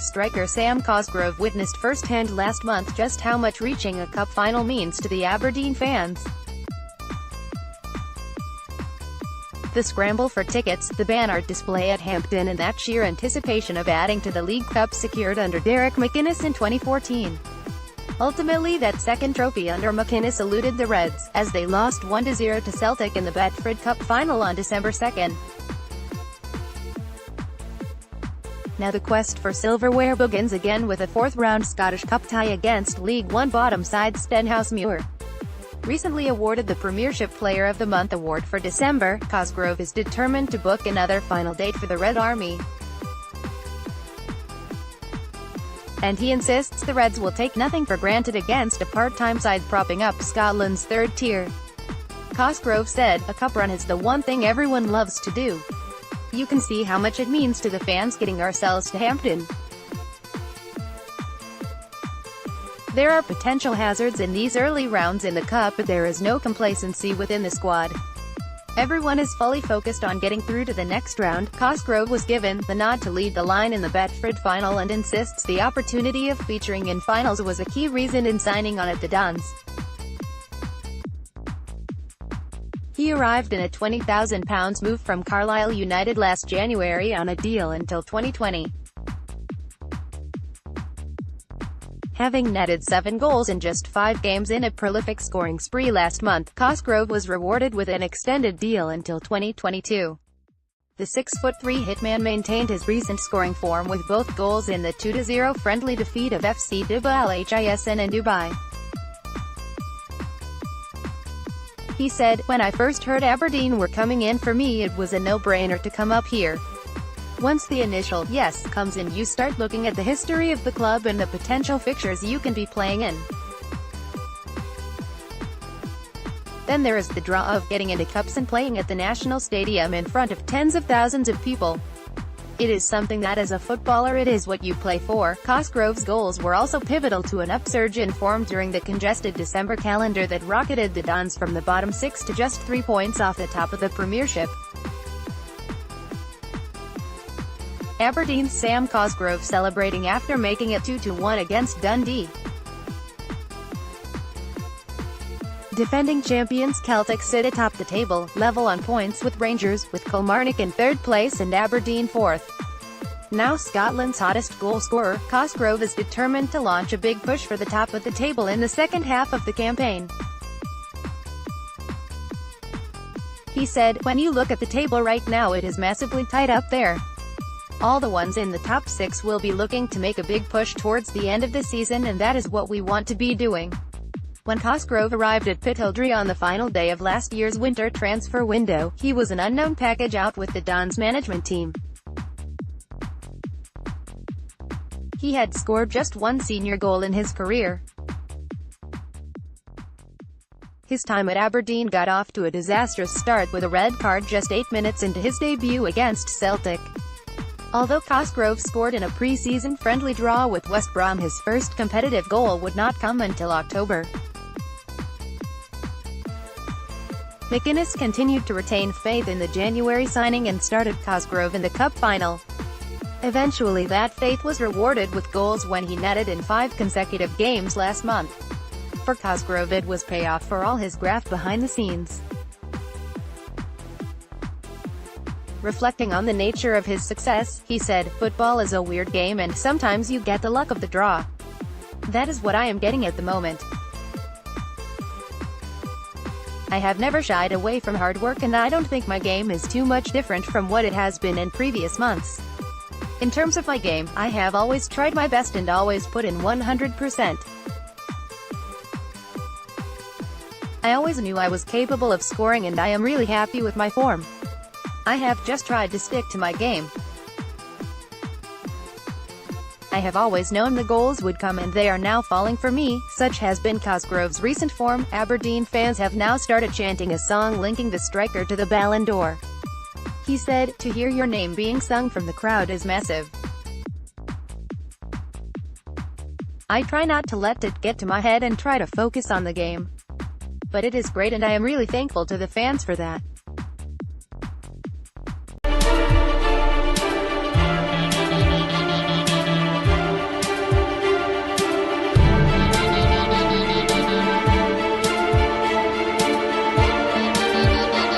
Striker Sam Cosgrove witnessed firsthand last month just how much reaching a cup final means to the Aberdeen fans. The scramble for tickets, the banner display at Hampden, and that sheer anticipation of adding to the League Cup secured under Derek McInnes in 2014. Ultimately, that second trophy under McInnes eluded the Reds, as they lost 1-0 to Celtic in the Betfred Cup final on December 2. Now the quest for silverware begins again with a fourth-round Scottish Cup tie against League One bottom side Stenhousemuir. Recently awarded the Premiership Player of the Month award for December, Cosgrove is determined to book another final date for the Red Army. And he insists the Reds will take nothing for granted against a part-time side propping up Scotland's third tier. Cosgrove said, "A cup run is the one thing everyone loves to do. You can see how much it means to the fans getting ourselves to Hampden. There are potential hazards in these early rounds in the Cup, but there is no complacency within the squad. Everyone is fully focused on getting through to the next round." Cosgrove was given the nod to lead the line in the Betfred final and insists the opportunity of featuring in finals was a key reason in signing on at the Dons. He arrived in a £20,000 move from Carlisle United last January on a deal until 2020. Having netted 7 goals in just 5 games in a prolific scoring spree last month, Cosgrove was rewarded with an extended deal until 2022. The 6'3" hitman maintained his recent scoring form with both goals in the 2-0 friendly defeat of FC Dubai Hisn in Dubai. He said, "When I first heard Aberdeen were coming in, for me it was a no-brainer to come up here. Once the initial yes comes in, you start looking at the history of the club and the potential fixtures you can be playing in. Then there is the draw of getting into cups and playing at the National Stadium in front of tens of thousands of people. It is something that as a footballer it is what you play for." Cosgrove's goals were also pivotal to an upsurge in form during the congested December calendar that rocketed the Dons from the bottom 6 to just 3 points off the top of the Premiership. Aberdeen's Sam Cosgrove celebrating after making it 2-1 against Dundee. Defending champions Celtic sit atop the table, level on points with Rangers, with Kilmarnock in 3rd place and Aberdeen 4th. Now Scotland's hottest goal scorer, Cosgrove is determined to launch a big push for the top of the table in the second half of the campaign. He said, "When you look at the table right now, it is massively tight up there. All the ones in the top 6 will be looking to make a big push towards the end of the season, and that is what we want to be doing." When Cosgrove arrived at Pittildree on the final day of last year's winter transfer window, he was an unknown package out with the Dons management team. He had scored just 1 senior goal in his career. His time at Aberdeen got off to a disastrous start with a red card just 8 minutes into his debut against Celtic. Although Cosgrove scored in a pre-season friendly draw with West Brom, his first competitive goal would not come until October. McInnes continued to retain faith in the January signing and started Cosgrove in the cup final. Eventually that faith was rewarded with goals when he netted in 5 consecutive games last month. For Cosgrove it was payoff for all his graft behind the scenes. Reflecting on the nature of his success, he said, "Football is a weird game and sometimes you get the luck of the draw. That is what I am getting at the moment. I have never shied away from hard work, and I don't think my game is too much different from what it has been in previous months. In terms of my game, I have always tried my best and always put in 100%. I always knew I was capable of scoring and I am really happy with my form. I have just tried to stick to my game. I have always known the goals would come and they are now falling for me." Such has been Cosgrove's recent form. Aberdeen fans have now started chanting a song linking the striker to the Ballon d'Or. He said, "To hear your name being sung from the crowd is massive. I try not to let it get to my head and try to focus on the game. But it is great and I am really thankful to the fans for that."